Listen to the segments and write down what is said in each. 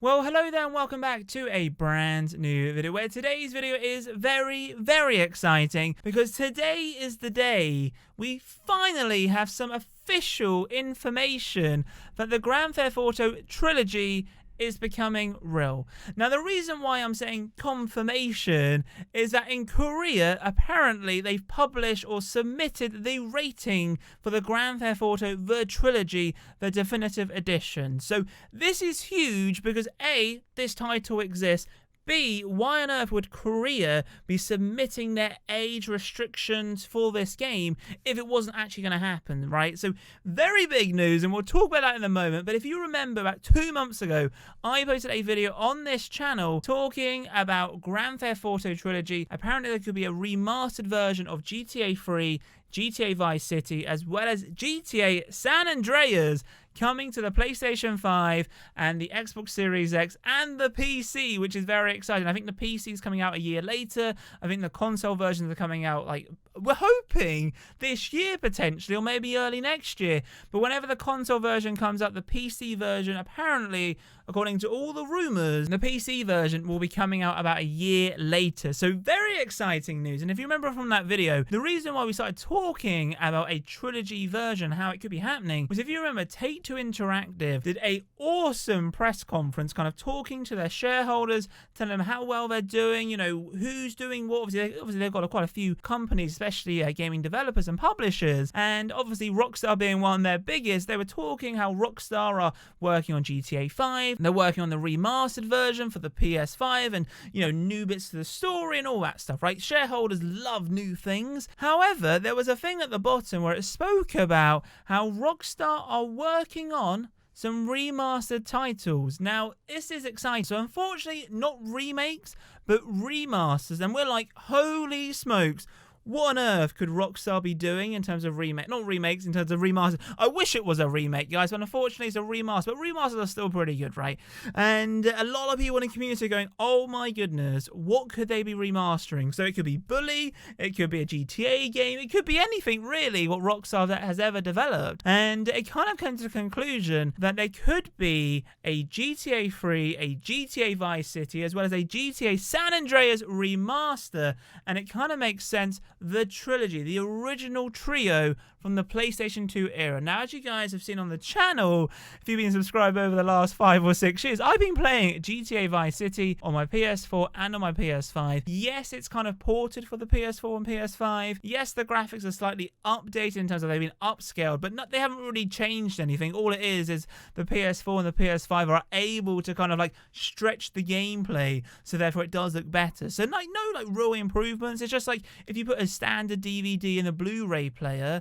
Well, hello there and welcome back to a brand new video where today's video is very exciting because today is the day we finally have some official information that the Grand Theft Auto trilogy is becoming real. Now, the reason why I'm saying confirmation is that in Korea, apparently they've published or submitted the rating for the Grand Theft Auto The Trilogy, the definitive edition. So this is huge because A, this title exists, B, why on earth would Korea be submitting their age restrictions for this game if it wasn't actually going to happen, right? So very big news, and we'll talk about that in a moment. But if you remember, about 2 months ago, I posted a video on this channel talking about Grand Theft Auto Trilogy. Apparently there could be a remastered version of GTA 3, GTA Vice City, as well as GTA San Andreas coming to the PlayStation 5 and the Xbox Series X and the PC, which is very exciting. I think the PC is coming out a year later. I think the console versions are coming out, like, we're hoping this year potentially, or maybe early next year. But whenever the console version comes out, the PC version, apparently, according to all the rumors, the PC version will be coming out about a year later. So very exciting news. And if you remember from that video, the reason why we started talking about a trilogy version, how it could be happening, was if you remember, Take-Two Interactive did a awesome press conference kind of talking to their shareholders, telling them how well they're doing, you know, who's doing what. Obviously they've got quite a few companies, especially gaming developers and publishers, and obviously Rockstar being one of their biggest. They were talking how Rockstar are working on GTA 5, they're working on the remastered version for the PS5, and, you know, new bits to the story and all that stuff, right? Shareholders love new things. However, there was a thing at the bottom where it spoke about how Rockstar are working on some remastered titles. Now, this is exciting. So unfortunately, not remakes, but remasters. And we're like, holy smokes, what on earth could Rockstar be doing in terms of remake? Not remakes, in terms of remasters. I wish it was a remake, guys, but unfortunately it's a remaster. But remasters are still pretty good, right? And a lot of people in the community are going, oh my goodness, what could they be remastering? So it could be Bully, it could be a GTA game, it could be anything really what Rockstar that has ever developed. And it kind of came to the conclusion that there could be a GTA 3, a GTA Vice City, as well as a GTA San Andreas remaster. And it kind of makes sense. The trilogy, the original trio from the PlayStation 2 era. Now, as you guys have seen on the channel, if you've been subscribed over the last 5 or 6 years, I've been playing GTA Vice City on my PS4 and on my PS5. Yes, it's kind of ported for the PS4 and PS5. Yes, the graphics are slightly updated in terms of they've been upscaled, but they haven't really changed anything. All it is the PS4 and the PS5 are able to kind of like stretch the gameplay, so therefore it does look better. So no real improvements. It's just like if you put a standard DVD in a Blu-ray player,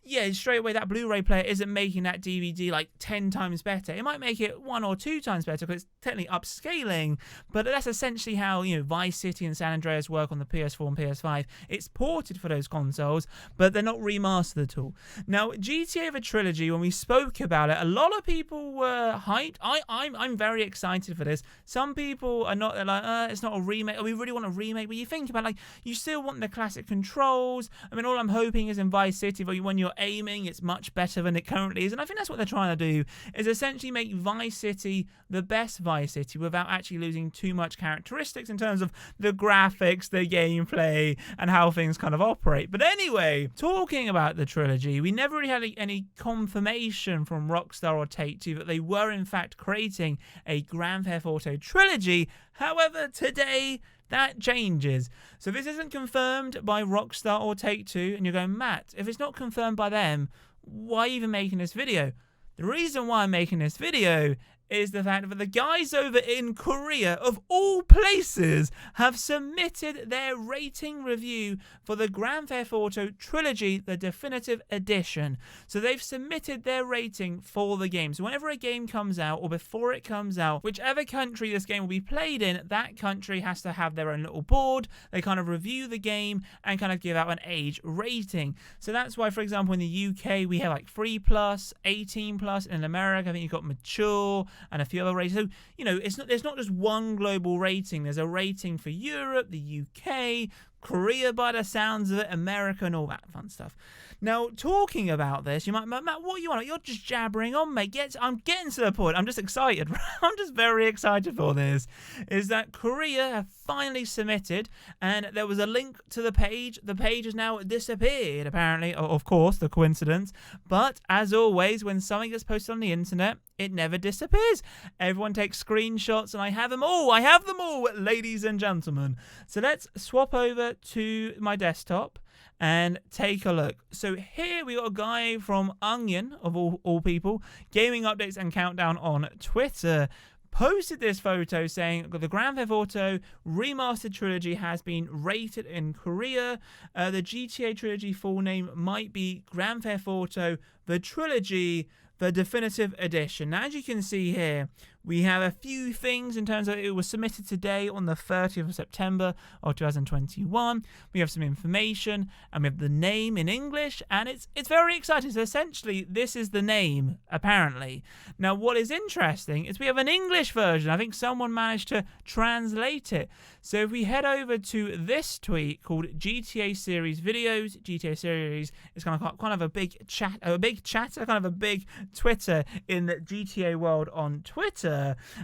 yeah, straight away that Blu-ray player isn't making that DVD like 10 times better. It might make it 1 or 2 times better because it's technically upscaling, but that's essentially how, you know, Vice City and San Andreas work on the PS4 and PS5. It's ported for those consoles, but they're not remastered at all. Now, GTA The Trilogy, when we spoke about it, a lot of people were hyped. I'm very excited for this. Some people are not. They're like, it's not a remake. Oh, we really want a remake, but you think about, like, you still want the classic controls. I mean, all I'm hoping is in Vice City, when you're aiming, it's much better than it currently is, and I think that's what they're trying to do, is essentially make Vice City the best Vice City without actually losing too much characteristics in terms of the graphics, the gameplay, and how things kind of operate. But anyway, talking about the trilogy, we never really had any confirmation from Rockstar or Take-Two that they were in fact creating a Grand Theft Auto trilogy. However, today that changes. So this isn't confirmed by Rockstar or Take-Two, and you're going, Matt, if it's not confirmed by them, why even making this video? The reason why I'm making this video is the fact that the guys over in Korea, of all places, have submitted their rating review for the Grand Theft Auto Trilogy, the definitive edition. So they've submitted their rating for the game. So whenever a game comes out, or before it comes out, whichever country this game will be played in, that country has to have their own little board. They kind of review the game and kind of give out an age rating. So that's why, for example, in the UK, we have like 3+, 18+. In America, I think you've got mature, and a few other ratings. So, you know, there's not just one global rating. There's a rating for Europe, the UK, Korea by the sounds of it, America, and all that fun stuff. Now, talking about this, you might, Matt, what you want? You're just jabbering on, mate. I'm getting to the point. I'm just excited. I'm just very excited for this. Is that Korea have finally submitted, and there was a link to the page. The page has now disappeared, apparently. Of course, the coincidence. But, as always, when something gets posted on the internet, it never disappears. Everyone takes screenshots, and I have them all. I have them all, ladies and gentlemen. So let's swap over to my desktop and take a look. So here we got a guy from Onion, of all people, Gaming Updates and Countdown on Twitter, posted this photo saying the Grand Theft Auto Remastered Trilogy has been rated in Korea. The GTA Trilogy full name might be Grand Theft Auto The Trilogy, the Definitive Edition. Now, as you can see here, we have a few things in terms of it was submitted today on the 30th of September of 2021. We have some information, and we have the name in English, and it's very exciting. So essentially, this is the name, apparently. Now, what is interesting is we have an English version. I think someone managed to translate it. So if we head over to this tweet called GTA Series Videos, GTA Series is kind of a big chatter, kind of a big Twitter in the GTA world on Twitter.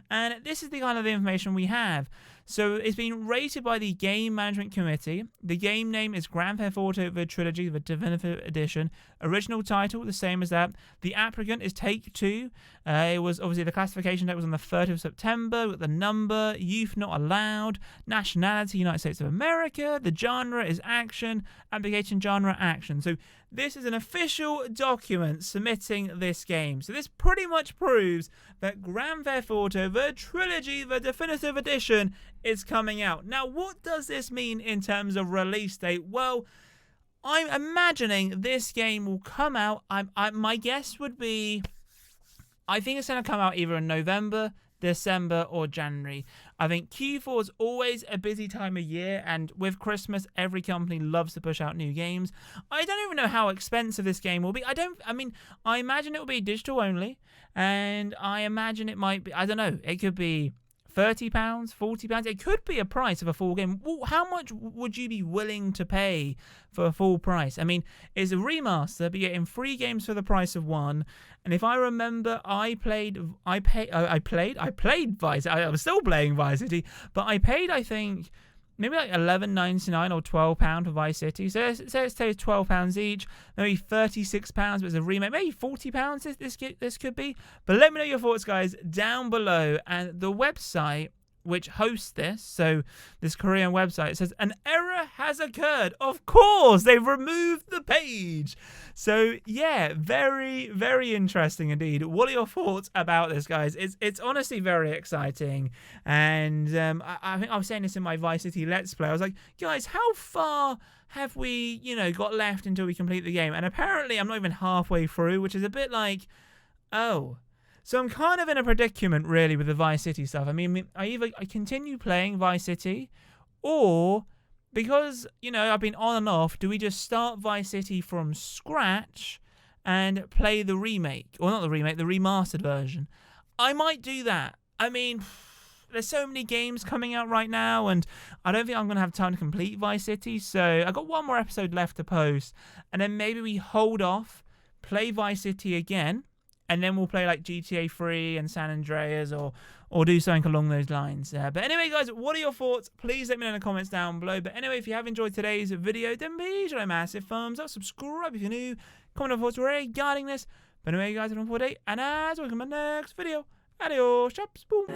And this is the kind of information we have. So it's been rated by the Game Management Committee. The game name is Grand Theft Auto The Trilogy, the Definitive Edition. Original title, the same as that. The applicant is Take-Two. It was obviously the classification date was on the 30th of September with the number, youth not allowed, nationality, United States of America. The genre is action, application genre action. So this is an official document submitting this game. So this pretty much proves that Grand Theft Auto The Trilogy, the Definitive Edition, is coming out. Now, what does this mean in terms of release date? Well, I'm imagining this game will come out. My guess would be, I think it's going to come out either in November, December, or January. I think Q4 is always a busy time of year, and with Christmas, every company loves to push out new games. I don't even know how expensive this game will be. I imagine it will be digital only, and I imagine it might be, I don't know, it could be £30, £40. It could be a price of a full game. Well, how much would you be willing to pay for a full price? I mean, it's a remaster, but you're getting 3 games for the price of 1. And if I remember, I played Vice City. I was still playing Vice City, but I paid, I think, maybe like £11.99 or £12 for Vice City. So let's say it's £12 each, maybe £36, but it's a remake, maybe £40 this could be. But let me know your thoughts, guys, down below. And the website which hosts this, so this Korean website, it says an error has occurred. Of course, they've removed the page. So yeah, very, very interesting indeed. What are your thoughts about this, guys? It's honestly very exciting. And I think I was saying this in my Vice City Let's Play. I was like, guys, how far have we, got left until we complete the game? And apparently I'm not even halfway through, which is a bit like, oh. So I'm kind of in a predicament, really, with the Vice City stuff. I mean, I continue playing Vice City, or, because, I've been on and off, do we just start Vice City from scratch and play the remake? Or not the remake, the remastered version. I might do that. I mean, there's so many games coming out right now, and I don't think I'm going to have time to complete Vice City, so I got one more episode left to post, and then maybe we hold off, play Vice City again, and then we'll play like GTA 3 and San Andreas or do something along those lines. But anyway, guys, what are your thoughts? Please let me know in the comments down below. But anyway, if you have enjoyed today's video, then please give it a massive thumbs up. Subscribe if you're new. Comment your thoughts regarding this. But anyway, guys, have a wonderful day. And as welcome to my next video. Adios, chaps. Boom.